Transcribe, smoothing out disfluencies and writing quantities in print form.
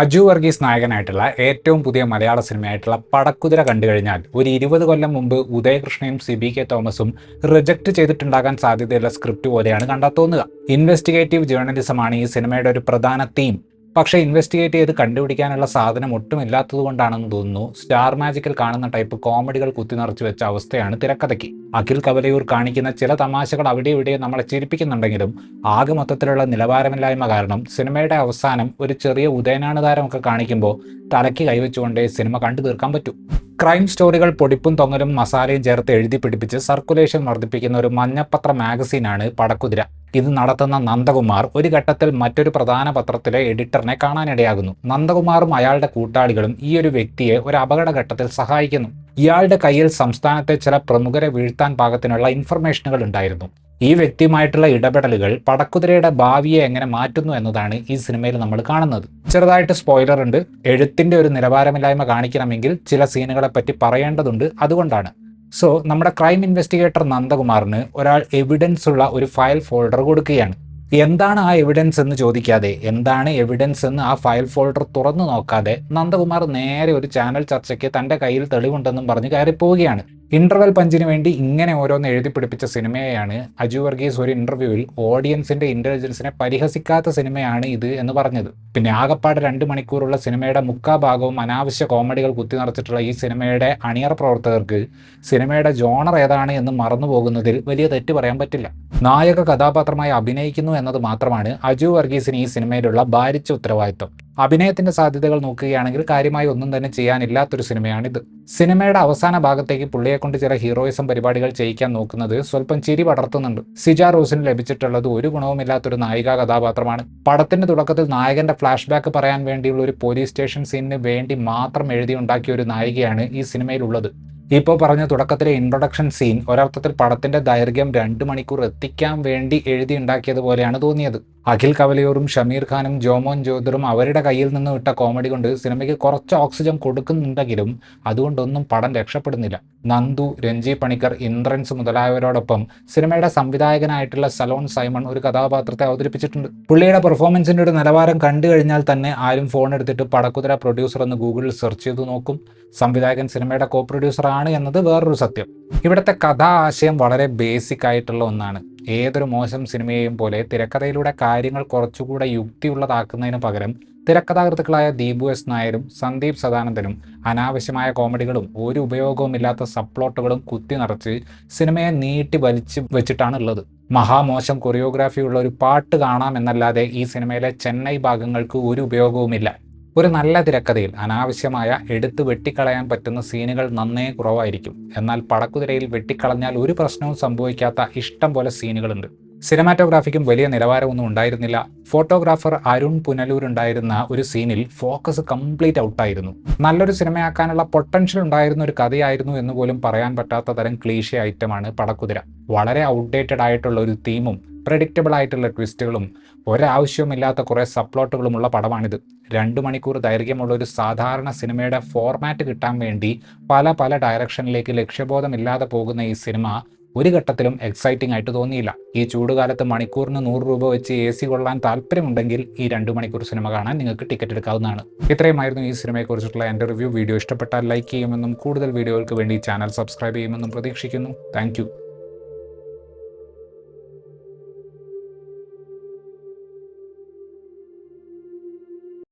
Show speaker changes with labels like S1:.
S1: അജു വർഗീസ് നായകനായിട്ടുള്ള ഏറ്റവും പുതിയ മലയാള സിനിമയായിട്ടുള്ള പടക്കുതിര കണ്ടു കഴിഞ്ഞാൽ ഒരു 20 കൊല്ലം മുമ്പ് ഉദയകൃഷ്ണയും CBK തോമസും റിജക്ട് ചെയ്തിട്ടുണ്ടാകാൻ സാധ്യതയുള്ള സ്ക്രിപ്റ്റ് പോലെയാണ് കണ്ടാൽ തോന്നുക. ഇൻവെസ്റ്റിഗേറ്റീവ് ജേർണലിസമാണ് ഈ സിനിമയുടെ ഒരു പ്രധാന തീം. പക്ഷേ ഇൻവെസ്റ്റിഗേറ്റ് ചെയ്ത് കണ്ടുപിടിക്കാനുള്ള സാധനം ഒട്ടും ഇല്ലാത്തതുകൊണ്ടാണെന്ന് തോന്നുന്നു സ്റ്റാർ മാജിക്കിൽ കാണുന്ന ടൈപ്പ് കോമഡികൾ കുത്തിനിറച്ചു വെച്ച അവസ്ഥയാണ് തിരക്കഥയ്ക്ക്. അഖിൽ കവലയൂർ കാണിക്കുന്ന ചില തമാശകൾ അവിടെ ഇവിടെ നമ്മളെ ചിരിപ്പിക്കുന്നുണ്ടെങ്കിലും ആകെ മൊത്തത്തിലുള്ള നിലവാരമില്ലായ്മ കാരണം സിനിമയുടെ അവസാനം ഒരു ചെറിയ ഉദയനാണ് താരമൊക്കെ കാണിക്കുമ്പോൾ തലയ്ക്ക് കൈവച്ചുകൊണ്ടേ സിനിമ കണ്ടു തീർക്കാൻ പറ്റൂ. ക്രൈം സ്റ്റോറികൾ പൊടിപ്പും തൊങ്ങലും മസാലയും ചേർത്ത് എഴുതി പിടിപ്പിച്ച് സർക്കുലേഷൻ വർദ്ധിപ്പിക്കുന്ന ഒരു മഞ്ഞപ്പത്ര മാഗസീനാണ് പടക്കുതിര. ഇത് നടത്തുന്ന നന്ദകുമാർ ഒരു ഘട്ടത്തിൽ മറ്റൊരു പ്രധാന പത്രത്തിലെ എഡിറ്ററിനെ കാണാനിടയാകുന്നു. നന്ദകുമാറും അയാളുടെ കൂട്ടാളികളും ഈ ഒരു വ്യക്തിയെ ഒരു അപകടഘട്ടത്തിൽ സഹായിക്കുന്നു. ഇയാളുടെ കയ്യിൽ സംസ്ഥാനത്തെ ചില പ്രമുഖരെ വീഴ്ത്താൻ പാകത്തിനുള്ള ഇൻഫർമേഷനുകൾ ഉണ്ടായിരുന്നു. ഈ വ്യക്തിയുമായിട്ടുള്ള ഇടപെടലുകൾ പടക്കുതിരയുടെ ഭാവിയെ എങ്ങനെ മാറ്റുന്നു എന്നതാണ് ഈ സിനിമയിൽ നമ്മൾ കാണുന്നത്. ചെറുതായിട്ട് സ്പോയിലർ ഉണ്ട്. എഴുത്തിന്റെ ഒരു നിലവാരമില്ലായ്മ കാണിക്കണമെങ്കിൽ ചില സീനുകളെ പറ്റി പറയേണ്ടതുണ്ട്. അതുകൊണ്ടാണ്. നമ്മുടെ ക്രൈം ഇൻവെസ്റ്റിഗേറ്റർ നന്ദകുമാറിന് ഒരാൾ എവിഡൻസ് ഉള്ള ഒരു ഫയൽ ഫോൾഡർ കൊടുക്കുകയാണ്. എന്താണ് ആ എവിഡൻസ് എന്ന് ചോദിക്കാതെ, എന്താണ് എവിഡൻസ് എന്ന് ആ ഫയൽ ഫോൾഡർ തുറന്നു നോക്കാതെ നന്ദകുമാർ നേരെ ഒരു ചാനൽ ചർച്ചയ്ക്ക് തന്റെ കയ്യിൽ തെളിവുണ്ടെന്നും പറഞ്ഞ് കയറിപ്പോവുകയാണ്. ഇന്റർവെൽ പഞ്ചിന് വേണ്ടി ഇങ്ങനെ ഓരോന്ന് എഴുതി പിടിപ്പിച്ച സിനിമയെയാണ് അജു വർഗീസ് ഒരു ഇന്റർവ്യൂവിൽ ഓഡിയൻസിന്റെ ഇന്റലിജൻസിനെ പരിഹസിക്കാത്ത സിനിമയാണ് ഇത് എന്ന് പറഞ്ഞത്. പിന്നെ ആകപ്പാട് 2 മണിക്കൂറുള്ള സിനിമയുടെ മുക്കാഭാഗവും അനാവശ്യ കോമഡികൾ കുത്തിനിറച്ചിട്ടുള്ള ഈ സിനിമയുടെ അണിയറ പ്രവർത്തകർക്ക് സിനിമയുടെ ജോണർ ഏതാണ് എന്ന് മറന്നുപോകുന്നതിൽ വലിയ തെറ്റ് പറയാൻ പറ്റില്ല. നായക കഥാപാത്രമായി അഭിനയിക്കുന്നു എന്നത് മാത്രമാണ് അജു വർഗീസിന് ഈ സിനിമയിലുള്ള ഭാരിച്ച ഉത്തരവാദിത്വം. അഭിനയത്തിന്റെ സാധ്യതകൾ നോക്കുകയാണെങ്കിൽ കാര്യമായി ഒന്നും തന്നെ ചെയ്യാനില്ലാത്തൊരു സിനിമയാണിത്. സിനിമയുടെ അവസാന ഭാഗത്തേക്ക് പുള്ളിയെ കൊണ്ട് ചില ഹീറോയിസം പരിപാടികൾ ചെയ്യിക്കാൻ നോക്കുന്നത് സ്വല്പം ചിരി പടർത്തുന്നുണ്ട്. സിജ റോസിന് ലഭിച്ചിട്ടുള്ളത് ഒരു ഗുണവുമില്ലാത്തൊരു നായികാ കഥാപാത്രമാണ്. പടത്തിന്റെ തുടക്കത്തിൽ നായകന്റെ ഫ്ലാഷ് ബാക്ക് പറയാൻ വേണ്ടിയുള്ള ഒരു പോലീസ് സ്റ്റേഷൻ സീനിന് വേണ്ടി മാത്രം എഴുതിയുണ്ടാക്കിയ ഒരു നായികയാണ് ഈ സിനിമയിലുള്ളത്. ഇപ്പോൾ പറഞ്ഞ തുടക്കത്തിലെ ഇൻട്രൊഡക്ഷൻ സീൻ ഒരർത്ഥത്തിൽ പടത്തിന്റെ ദൈർഘ്യം 2 മണിക്കൂർ എത്തിക്കാൻ വേണ്ടി എഴുതിയുണ്ടാക്കിയതുപോലെയാണ് തോന്നിയത്. അഖിൽ കവലയൂറും ഷമീർ ഖാനും ജോമോൻ ജ്യോതിറും അവരുടെ കയ്യിൽ നിന്ന് വിട്ട കോമഡി കൊണ്ട് സിനിമയ്ക്ക് കുറച്ച് ഓക്സിജൻ കൊടുക്കുന്നുണ്ടെങ്കിലും അതുകൊണ്ടൊന്നും പടം രക്ഷപ്പെടുന്നില്ല. നന്ദു, രഞ്ജി പണിക്കർ, ഇന്ദ്രൻസ് മുതലായവരോടൊപ്പം സിനിമയുടെ സംവിധായകനായിട്ടുള്ള സലോൺ സൈമൺ ഒരു കഥാപാത്രത്തെ അവതരിപ്പിച്ചിട്ടുണ്ട്. പുള്ളിയുടെ പെർഫോമൻസിന്റെ ഒരു നിലവാരം കണ്ടു കഴിഞ്ഞാൽ തന്നെ ആരും ഫോൺ എടുത്തിട്ട് പടക്കുതിര പ്രൊഡ്യൂസർ എന്ന് ഗൂഗിളിൽ സെർച്ച് ചെയ്ത് നോക്കും. സംവിധായകൻ സിനിമയുടെ കോ പ്രൊഡ്യൂസർ ആണ് എന്നത് വേറൊരു സത്യം. ഇവിടുത്തെ കഥാ ആശയം വളരെ ബേസിക് ആയിട്ടുള്ള ഒന്നാണ്. ഏതൊരു മോശം സിനിമയെയും പോലെ തിരക്കഥയിലൂടെ കാര്യങ്ങൾ കുറച്ചുകൂടെ യുക്തിയുള്ളതാക്കുന്നതിന് പകരം തിരക്കഥാകൃത്തുക്കളായ ദീപു എസ് നായരും സന്ദീപ് സദാനന്ദനും അനാവശ്യമായ കോമഡികളും ഒരു ഉപയോഗവുമില്ലാത്ത സബ്പ്ലോട്ടുകളും കുത്തി നിറച്ച് സിനിമയെ നീട്ടി വലിച്ചു വെച്ചിട്ടാണ് ഉള്ളത്. മഹാമോശം കൊറിയോഗ്രാഫിയുള്ള ഒരു പാട്ട് കാണാമെന്നല്ലാതെ ഈ സിനിമയിലെ ചെന്നൈ ഭാഗങ്ങൾക്ക് ഒരു ഉപയോഗവുമില്ല. ഒരു നല്ല തിരക്കഥയിൽ അനാവശ്യമായ എടുത്ത് വെട്ടിക്കളയാൻ പറ്റുന്ന സീനുകൾ നന്നേ കുറവായിരിക്കും. എന്നാൽ പടക്കുതിരയിൽ വെട്ടിക്കളഞ്ഞാൽ ഒരു പ്രശ്നവും സംഭവിക്കാത്ത ഇഷ്ടം പോലെ സീനുകളുണ്ട്. സിനിമാറ്റോഗ്രാഫിക്കും വലിയ നിലവാരമൊന്നും ഉണ്ടായിരുന്നില്ല. ഫോട്ടോഗ്രാഫർ അരുൺ പുനലൂർ ഉണ്ടായിരുന്ന ഒരു സീനിൽ ഫോക്കസ് കംപ്ലീറ്റ് ഔട്ടായിരുന്നു. നല്ലൊരു സിനിമയാക്കാനുള്ള പൊട്ടൻഷ്യൽ ഉണ്ടായിരുന്ന ഒരു കഥയായിരുന്നു എന്ന് പോലും പറയാൻ പറ്റാത്ത തരം ക്ലീഷേ ഐറ്റമാണ് പടക്കുതിര. വളരെ ഔട്ട്ഡേറ്റഡ് ആയിട്ടുള്ള ഒരു തീമും പ്രെഡിക്റ്റബിൾ ആയിട്ടുള്ള ട്വിസ്റ്റുകളും ഒരാവശ്യവുമില്ലാത്ത കുറേ സബ്പ്ലോട്ടുകളുമുള്ള പടമാണിത്. 2 മണിക്കൂർ ദൈർഘ്യമുള്ള ഒരു സാധാരണ സിനിമയുടെ ഫോർമാറ്റ് കിട്ടാൻ വേണ്ടി പല ഡയറക്ഷനിലേക്ക് ലക്ഷ്യബോധമില്ലാതെ പോകുന്ന ഈ സിനിമ ഒരു ഘട്ടത്തിലും എക്സൈറ്റിംഗ് ആയിട്ട് തോന്നിയില്ല. ഈ ചൂടുകാലത്ത് മണിക്കൂറിന് 100 രൂപ വെച്ച് AC കൊള്ളാൻ താല്പര്യമുണ്ടെങ്കിൽ ഈ 2 മണിക്കൂർ സിനിമ കാണാൻ നിങ്ങൾക്ക് ടിക്കറ്റ് എടുക്കാവുന്നതാണ്. ഇത്രയുമായിരുന്നു ഈ സിനിമയെക്കുറിച്ചിട്ടുള്ള എൻ്റെ റിവ്യൂ. വീഡിയോ ഇഷ്ടപ്പെട്ടാൽ ലൈക്ക് ചെയ്യുമെന്നും കൂടുതൽ വീഡിയോകൾക്ക് വേണ്ടി ചാനൽ സബ്സ്ക്രൈബ് ചെയ്യുമെന്നും പ്രതീക്ഷിക്കുന്നു. താങ്ക്